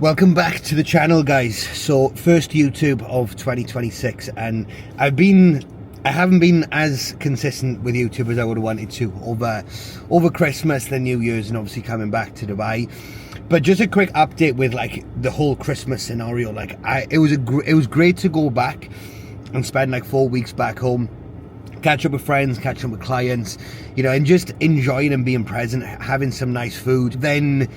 Welcome back to the channel, guys. So first YouTube of 2026, and I haven't been as consistent with YouTube as I would have wanted to over Christmas, the New Year's, and obviously coming back to Dubai. But just a quick update with like the whole Christmas scenario. Like it was great to go back and spend like 4 weeks back home, catch up with friends, catch up with clients, you know, and just enjoying and being present, having some nice food. Then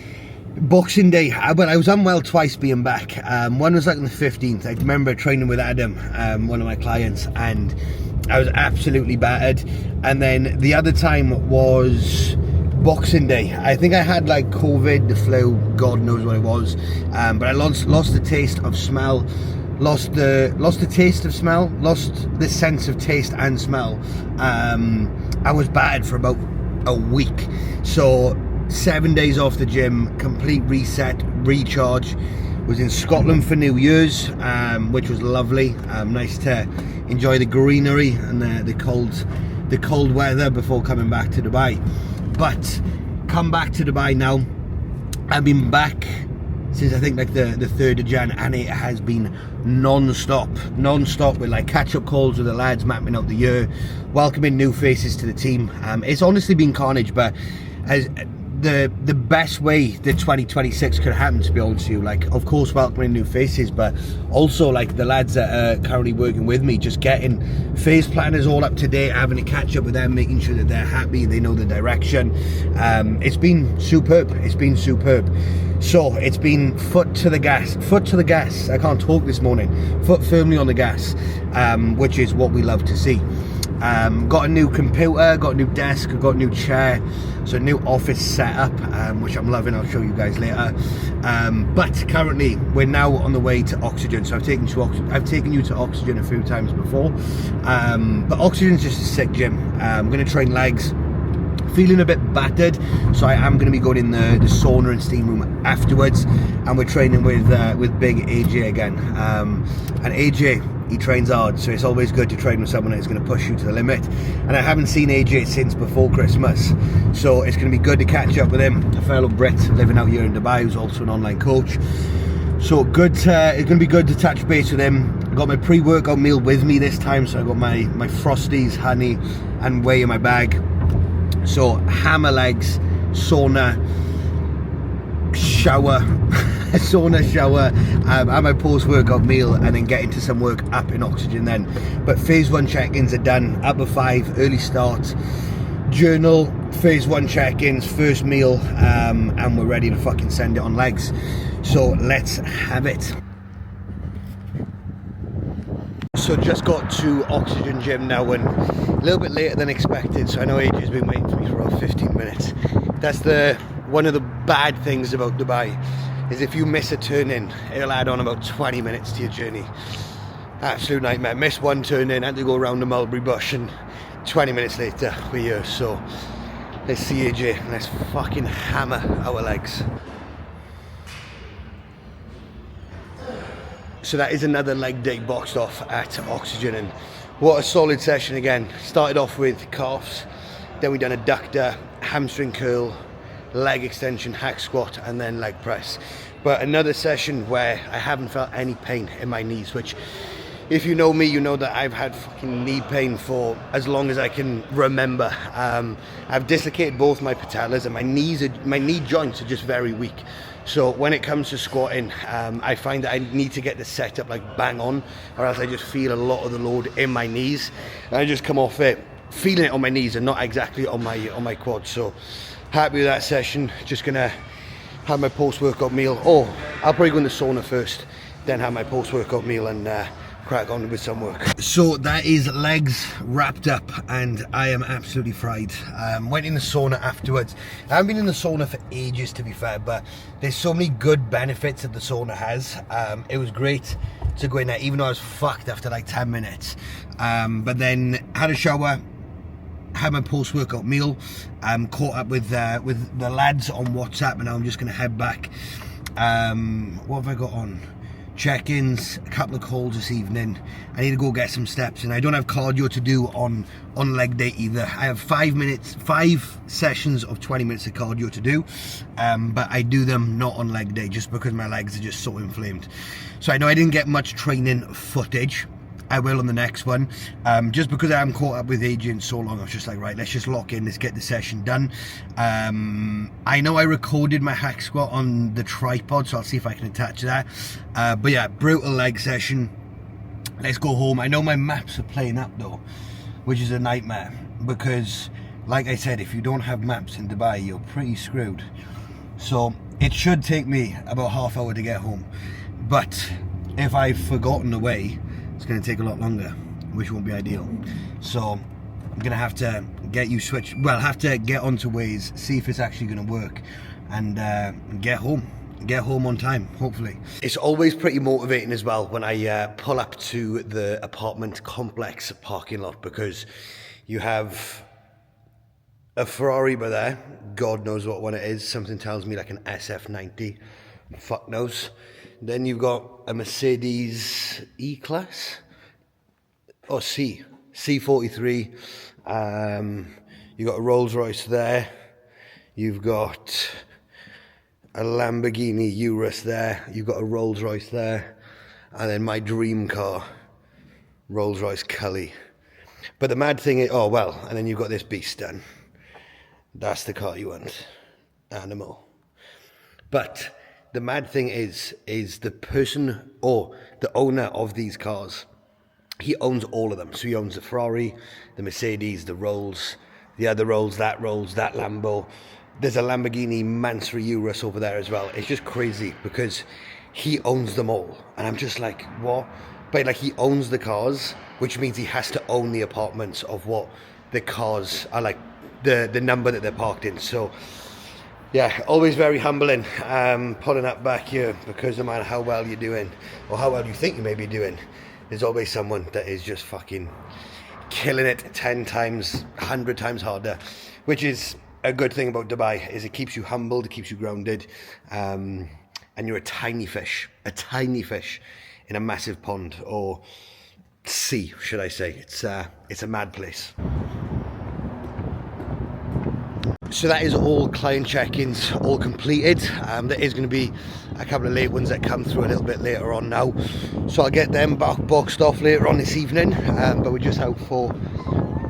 Boxing Day, but I was unwell twice being back. One was like on the 15th. I remember training with Adam, one of my clients, and I was absolutely battered. And then the other time was Boxing Day. I think I had like COVID, the flu, God knows what it was. But I lost the taste of smell, lost the taste of smell, lost the sense of taste and smell. I was battered for about a week. So 7 days off the gym, complete reset, recharge. Was in Scotland for New Year's, which was lovely. Nice to enjoy the greenery and the cold weather before coming back to Dubai. But come back to Dubai now. I've been back since I think like the 3rd of Jan, and it has been non-stop with like catch-up calls with the lads, mapping out the year, welcoming new faces to the team. It's honestly been carnage, but as the best way that 2026 could happen, to be honest with you, like of course welcoming new faces, but also like the lads that are currently working with me, just getting phase planners all up to date, having to catch up with them, making sure that they're happy, they know the direction. It's been superb. So it's been foot to the gas. I can't talk this morning. Foot firmly on the gas, which is what we love to see. Got a new computer, got a new desk, got a new chair, so a new office setup, which I'm loving. I'll show you guys later. But currently we're now on the way to Oxygen. So I've taken you to Oxygen a few times before, but Oxygen's just a sick gym. I'm going to train legs. Feeling a bit battered, so I am going to be going in the sauna and steam room afterwards, and we're training with big AJ again. And AJ, he trains hard, so it's always good to train with someone that's going to push you to the limit. And I haven't seen AJ since before Christmas, so it's going to be good to catch up with him, a fellow Brit living out here in Dubai who's also an online coach. So good, it's going to be good to touch base with him. I got my pre-workout meal with me this time, so I got my Frosties, honey and whey in my bag. So hammer legs, sauna, shower, and my post-workout meal, and then get into some work up in Oxygen then. But phase 1 check-ins are done, up at 5, early start, journal, phase 1 check-ins, first meal, and we're ready to fucking send it on legs. So let's have it. So just got to Oxygen gym now, and a little bit later than expected, so I know AJ's been waiting for me for about 15 minutes. That's one of the bad things about Dubai, is if you miss a turn in, it'll add on about 20 minutes to your journey. Absolute nightmare. Missed one turn in, had to go around the mulberry bush, and 20 minutes later we're here. So let's see AJ, and let's fucking hammer our legs. So that is another leg day boxed off at Oxygen, and what a solid session again. Started off with calves, then we done adductor, hamstring curl, leg extension, hack squat, and then leg press. But another session where I haven't felt any pain in my knees, which if you know me, you know that I've had fucking knee pain for as long as I can remember. I've dislocated both my patellas, and my knee joints are just very weak. So when it comes to squatting, I find that I need to get the setup like bang on, or else I just feel a lot of the load in my knees, and I just come off it feeling it on my knees and not exactly on my quads. So happy with that session. Just gonna have my post-workout meal. Oh, I'll probably go in the sauna first, then have my post-workout meal and crack on with some work. So that is legs wrapped up, and I am absolutely fried. Went in the sauna afterwards. I haven't been in the sauna for ages, to be fair, but there's so many good benefits that the sauna has. It was great to go in there, even though I was fucked after like 10 minutes. But then had a shower, had my post-workout meal, caught up with the lads on WhatsApp, and now I'm just going to head back. What have I got on? check-ins, a couple of calls this evening. I need to go get some steps, and I don't have cardio to do on leg day either. I have 5 sessions of 20 minutes of cardio to do, but I do them not on leg day just because my legs are just so inflamed. So I know I didn't get much training footage. I will on the next one, just because I am caught up with Adrian so long. I was just like, right, let's just lock in, let's get the session done. I know I recorded my hack squat on the tripod, so I'll see if I can attach that. But yeah, brutal leg session. Let's go home. I know my maps are playing up though, which is a nightmare, because like I said, if you don't have maps in Dubai, you're pretty screwed. So it should take me about half hour to get home, but if I've forgotten the way, it's going to take a lot longer, which won't be ideal. So I'm going to have to get you switched, well, have to get onto Waze, see if it's actually going to work, and get home on time, hopefully. It's always pretty motivating as well when I pull up to the apartment complex parking lot, because you have a Ferrari by there, God knows what one it is, something tells me like an SF90, fuck knows. Then you've got a Mercedes E-Class, or C43. You've got a Rolls Royce there. You've got a Lamborghini Urus there. You've got a Rolls Royce there. And then my dream car, Rolls Royce Cully. But the mad thing is, oh well, and then you've got this beast done. That's the car you want. Animal. But the mad thing is the person or the owner of these cars, he owns all of them. So he owns the Ferrari, the Mercedes, the Rolls, the other Rolls, that Lambo. There's a Lamborghini Mansory Urus over there as well. It's just crazy because he owns them all. And I'm just like, what? But like, he owns the cars, which means he has to own the apartments of what the cars are, like the number that they're parked in. So yeah, always very humbling, pulling up back here, because no matter how well you're doing, or how well you think you may be doing, there's always someone that is just fucking killing it 10 times, 100 times harder, which is a good thing about Dubai, is it keeps you humbled, it keeps you grounded, and you're a tiny fish in a massive pond, or sea, should I say. It's a mad place. So that is all client check-ins, all completed. There is going to be a couple of late ones that come through a little bit later on now. So I'll get them boxed off later on this evening. But we're just out for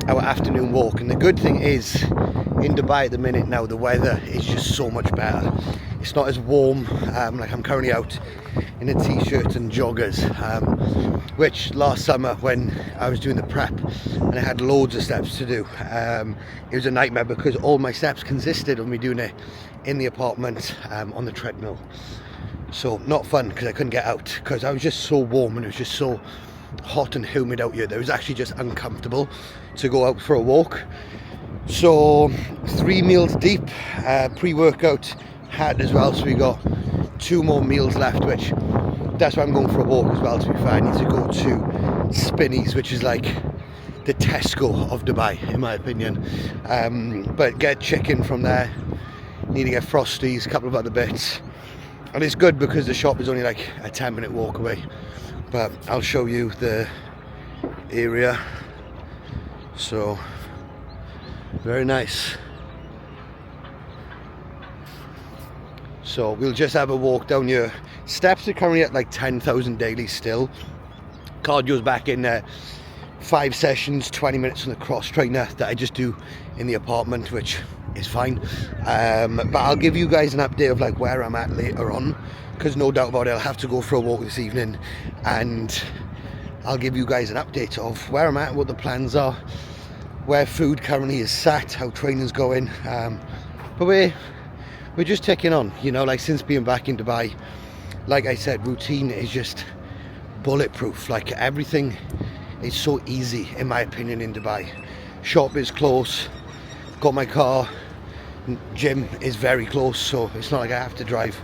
our afternoon walk. And the good thing is, in Dubai at the minute now, the weather is just so much better. It's not as warm, like I'm currently out in a t-shirt and joggers, which last summer when I was doing the prep and I had loads of steps to do, it was a nightmare because all my steps consisted of me doing it in the apartment on the treadmill. So not fun, because I couldn't get out because I was just so warm and it was just so hot and humid out here that it was actually just uncomfortable to go out for a walk. So 3 meals deep, pre-workout had as well, so we got 2 more meals left, which that's why I'm going for a walk as well. To be fair, I need to go to Spinneys, which is like the Tesco of Dubai in my opinion, but get chicken from there, need to get Frosties, a couple of other bits, and it's good because the shop is only like a 10-minute walk away. But I'll show you the area. So very nice. So we'll just have a walk down here. Steps are currently at like 10,000 daily still. Cardio's back in there. 5 sessions, 20 minutes on the cross trainer that I just do in the apartment, which is fine. But I'll give you guys an update of like where I'm at later on, because no doubt about it, I'll have to go for a walk this evening, and I'll give you guys an update of where I'm at, what the plans are, where food currently is sat, how training's going. But we're just ticking on, you know, like since being back in Dubai, like I said, routine is just bulletproof. Like everything is so easy in my opinion in Dubai. Shop is close, got my car, gym is very close, so it's not like I have to drive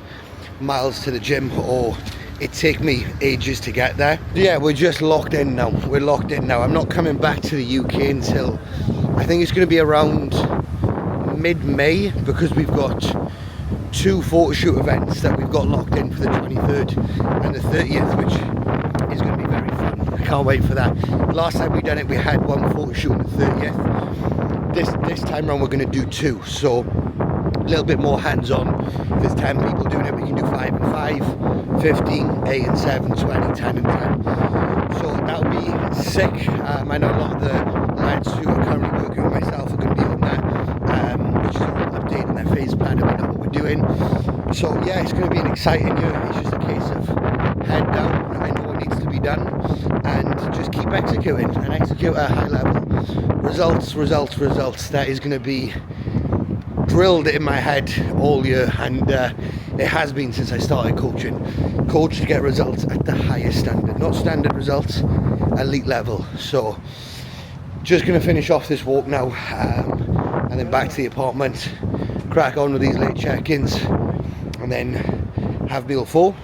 miles to the gym or it take me ages to get there. Yeah, we're just locked in now. We're locked in now. I'm not coming back to the UK until I think it's going to be around mid-May, because we've got two photo shoot events that we've got locked in for the 23rd and the 30th, which is going to be very fun. I can't wait for that. Last time we done it, we had one photo shoot on the 30th. This time round, we're going to do two, so a little bit more hands-on. If there's 10 people doing it, we can do 5 and 5, 15, 8 and 7, 20, 10 and 10. So that'll be sick. I know a lot of the lads who are currently working with myself are going to be on that, which is all updating their phase plan about what we're doing. So yeah, it's going to be an exciting year. It's just a case of head down. I know what needs to be done, and just keep executing and execute at a high level. Results. That is going to be drilled in my head all year, and it has been since I started coaching. Coach to get results at the highest standard, not standard results, elite level. So just going to finish off this walk now, and then back to the apartment, crack on with these late check-ins, and then have meal 4,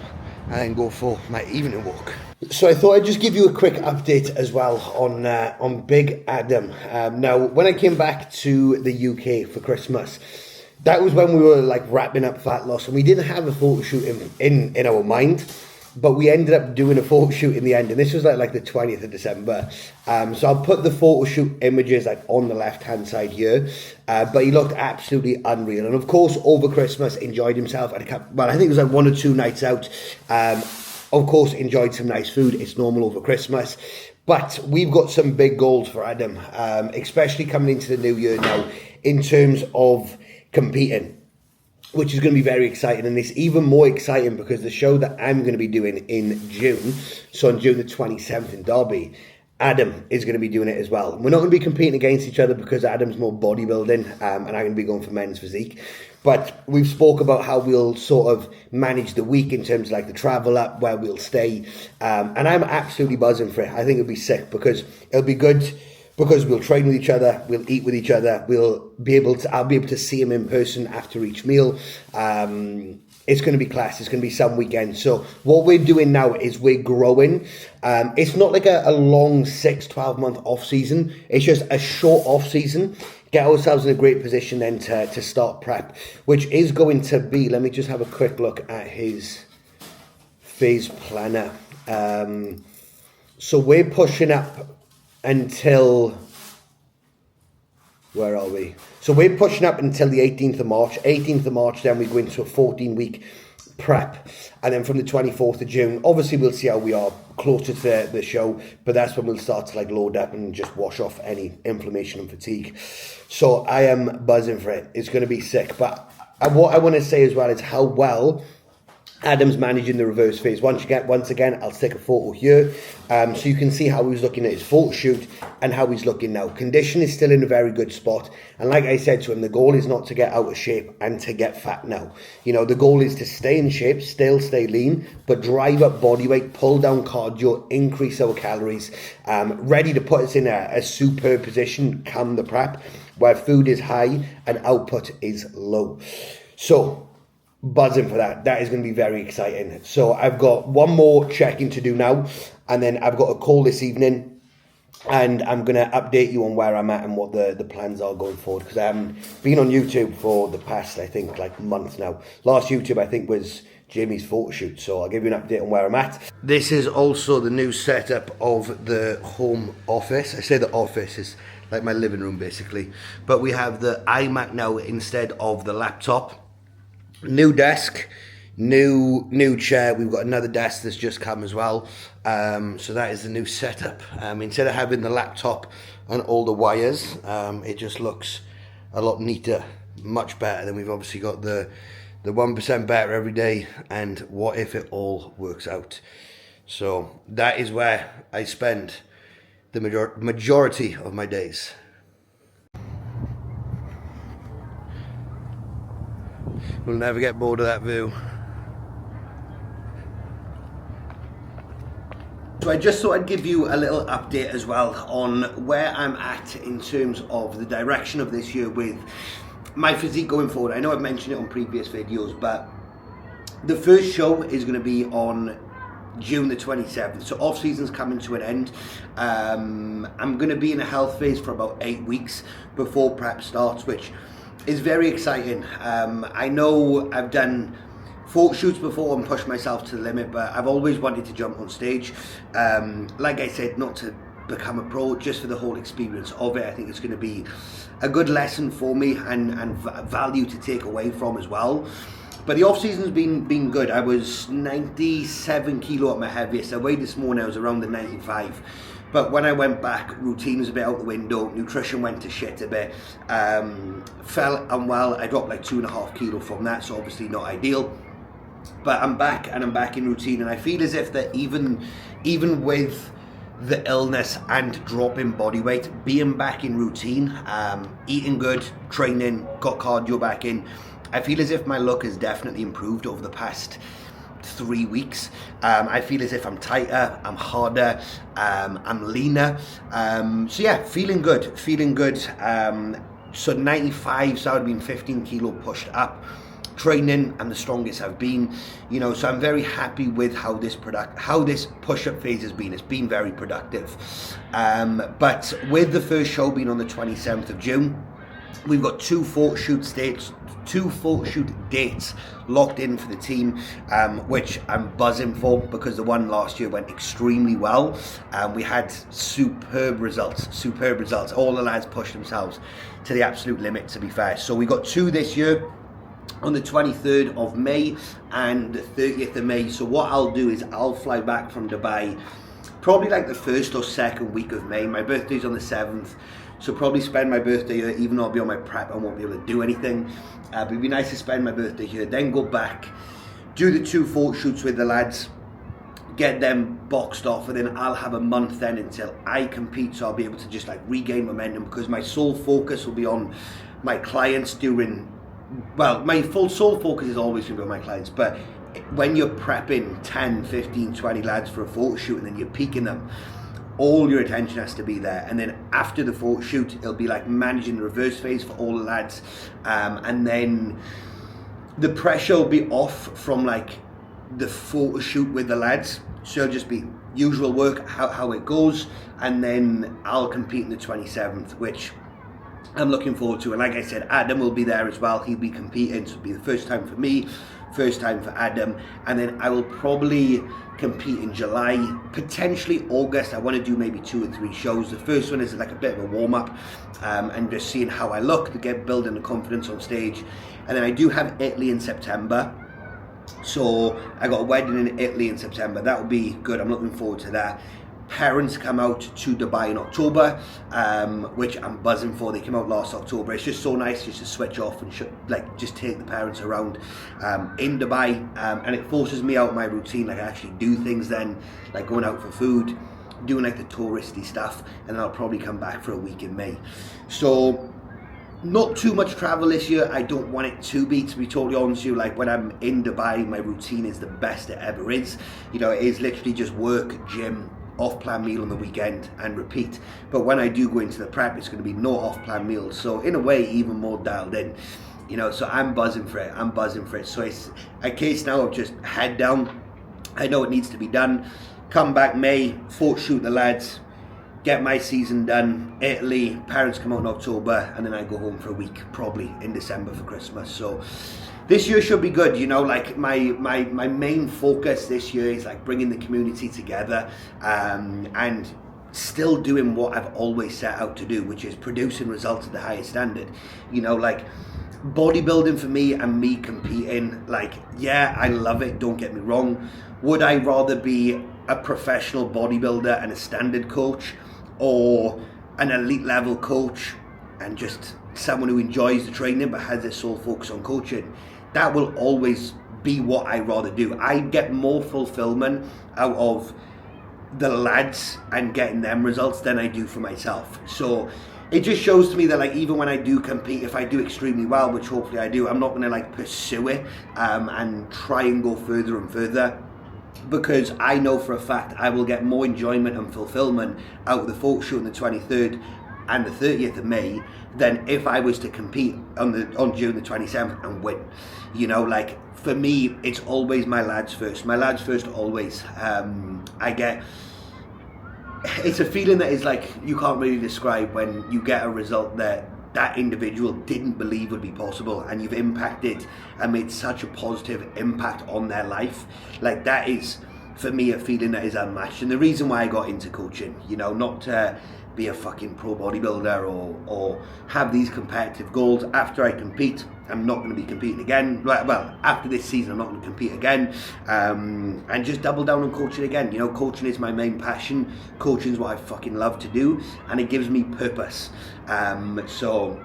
and then go for my evening walk. So I thought I'd just give you a quick update as well on Big Adam. Now, when I came back to the UK for Christmas, that was when we were like wrapping up fat loss, and we didn't have a photo shoot in our mind, but we ended up doing a photo shoot in the end, and this was like the 20th of December. So I'll put the photo shoot images like on the left hand side here, but he looked absolutely unreal, and of course over Christmas enjoyed himself at I think it was like 1 or 2 nights out. Of course, enjoyed some nice food. It's normal over Christmas. But we've got some big goals for Adam, especially coming into the new year now, in terms of competing, which is going to be very exciting. And it's even more exciting because the show that I'm going to be doing in June, so on June the 27th in Derby, Adam is going to be doing it as well. We're not going to be competing against each other because Adam's more bodybuilding, and I'm going to be going for men's physique. But we've spoke about how we'll sort of manage the week in terms of like the travel up, where we'll stay. And I'm absolutely buzzing for it. I think it'll be sick because it'll be good because we'll train with each other, we'll eat with each other, I'll be able to see him in person after each meal. It's going to be class. It's going to be some weekend. So what we're doing now is we're growing. It's not like a long 6-12 month off season. It's just a short off season. Get ourselves in a great position then to start prep, which is going to be, let me just have a quick look at his phase planner. So we're pushing up until, where are we? So we're pushing up until the 18th of March. 18th of March, then we go into a 14-week prep. And then from the 24th of June, obviously we'll see how we are closer to the show, but that's when we'll start to like load up and just wash off any inflammation and fatigue. So I am buzzing for it. It's going to be sick. But what I want to say as well is how well Adam's managing the reverse phase. Once again, I'll stick a photo here, so you can see how he was looking at his photo shoot and how he's looking now. Condition is still in a very good spot, and like I said to him, the goal is not to get out of shape and to get fat now. You know, the goal is to stay in shape, still stay lean, but drive up body weight, pull down cardio, increase our calories, ready to put us in a superb position come the prep, where food is high and output is low. So buzzing for that. That is going to be very exciting. So I've got one more check-in to do now, and then I've got a call this evening, and I'm going to update you on where I'm at and what the plans are going forward, because I haven't been on YouTube for the past, I think, like month now. Last YouTube, I think, was Jamie's photo shoot, so I'll give you an update on where I'm at. This is also the new setup of the home office. I say the office is like my living room, basically, but we have the iMac now instead of the laptop. New desk, new chair. We've got another desk that's just come as well. So that is the new setup. Instead of having the laptop and all the wires, it just looks a lot neater, much better. Then we've obviously got the 1% better every day, and what if it all works out? So that is where I spend the majority of my days. We'll never get bored of that view. So I just thought I'd give you a little update as well on where I'm at in terms of the direction of this year with my physique going forward. I know I've mentioned it on previous videos, but the first show is going to be on June the 27th. So off season's coming to an end. I'm going to be in a health phase for about 8 weeks before prep starts, which is very exciting. I know I've done photo shoots before and pushed myself to the limit, but I've always wanted to jump on stage. Like I said, not to become a pro, just for the whole experience of it. I think it's going to be a good lesson for me and value to take away from as well. But the off season's been good. I was 97 kilo at my heaviest. I weighed this morning, I was around the 95. But when I went back, routine was a bit out the window, nutrition went to shit a bit, felt unwell. I dropped like 2.5 kilo from that, so obviously not ideal. But I'm back, and I'm back in routine, and I feel as if that even with the illness and drop in body weight, being back in routine, eating good, training, got cardio back in, I feel as if my look has definitely improved over the past 3 weeks. I feel as if I'm tighter, I'm harder, I'm leaner. So yeah, feeling good. So 95, so I would have been 15 kilo pushed up. Training, I'm the strongest I've been, you know, so I'm very happy with how this push-up phase has been. It's been very productive. But with the first show being on the 27th of June, we've got two photo shoot dates locked in for the team, which I'm buzzing for, because the one last year went extremely well. We had superb results. All the lads pushed themselves to the absolute limit, to be fair. So we got two this year, on the 23rd of May and the 30th of May. So what I'll do is I'll fly back from Dubai probably like the first or second week of May. My birthday's on the 7th, so probably spend my birthday here, even though I'll be on my prep, I won't be able to do anything. But it'd be nice to spend my birthday here, then go back, do the two photo shoots with the lads, get them boxed off, and then I'll have a month then until I compete, so I'll be able to just like regain momentum, because my sole focus will be on my clients during, well, my full sole focus is always going to be on my clients, but when you're prepping 10, 15, 20 lads for a photo shoot and then you're peaking them, all your attention has to be there. And then after the photo shoot, it'll be like managing the reverse phase for all the lads, and then the pressure will be off from like the photo shoot with the lads, so it'll just be usual work, how it goes, and then I'll compete on the 27th, which I'm looking forward to. And like I said, Adam will be there as well. He'll be competing, so it'll be the first time for me, first time for Adam, and then I will probably compete in July, potentially August. I want to do maybe 2 or 3 shows. The first one is like a bit of a warm-up, and just seeing how I look, to get building the confidence on stage. And then I do have Italy in September, so I got a wedding in Italy in September. That will be good. I'm looking forward to that. Parents come out to Dubai in October, which I'm buzzing for. They came out last October. It's just so nice just to switch off and just take the parents around in Dubai, and it forces me out of my routine. Like I actually do things then, like going out for food, doing like the touristy stuff, and then I'll probably come back for a week in May. So not too much travel this year. I don't want it to be totally honest with you. Like when I'm in Dubai, my routine is the best it ever is. You know, it is literally just work, gym, off-plan meal on the weekend, and repeat. But when I do go into the prep, it's going to be no off-plan meals, so in a way even more dialed in, you know. So I'm buzzing for it. So it's a case now of just head down. I know it needs to be done. Come back May, photo shoot the lads, get my season done. Italy, parents come out in October, and then I go home for a week, probably in December for Christmas. So this year should be good, you know. Like my main focus this year is like bringing the community together, and still doing what I've always set out to do, which is producing results at the highest standard. You know, like bodybuilding for me and me competing, like, yeah, I love it, don't get me wrong. Would I rather be a professional bodybuilder and a standard coach, or an elite level coach and just someone who enjoys the training but has their sole focus on coaching? That will always be what I rather do. I get more fulfillment out of the lads and getting them results than I do for myself. So it just shows to me that, like, even when I do compete, if I do extremely well, which hopefully I do, I'm not going to like pursue it and try and go further and further, because I know for a fact I will get more enjoyment and fulfillment out of the photo shoot on the 23rd and the 30th of May than if I was to compete on June the 27th and win. You know, like, for me, it's always my lads first. My lads first always. It's a feeling that is like, you can't really describe when you get a result that that individual didn't believe would be possible, and you've impacted and made such a positive impact on their life. Like, that is, for me, a feeling that is unmatched. And the reason why I got into coaching, you know, not to be a fucking pro bodybuilder or have these competitive goals. After I compete, I'm not going to be competing again. Well, after this season, I'm not going to compete again. And just double down on coaching again. You know, coaching is my main passion. Coaching is what I fucking love to do, and it gives me purpose. So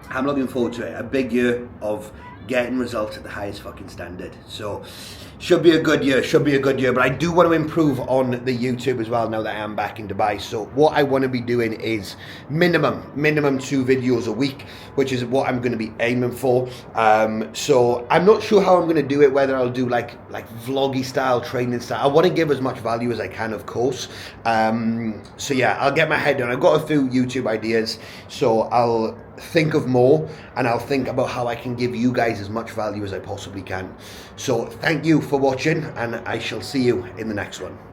I'm looking forward to it. A big year of getting results at the highest fucking standard. So should be a good year, but I do want to improve on the YouTube as well now that I am back in Dubai. So what I want to be doing is minimum 2 videos a week, which is what I'm going to be aiming for. So I'm not sure how I'm going to do it, whether I'll do like vloggy style, training style. I want to give as much value as I can, of course. So yeah, I'll get my head down. I've got a few YouTube ideas, so I'll think of more, and I'll think about how I can give you guys as much value as I possibly can. So thank you for watching, and I shall see you in the next one.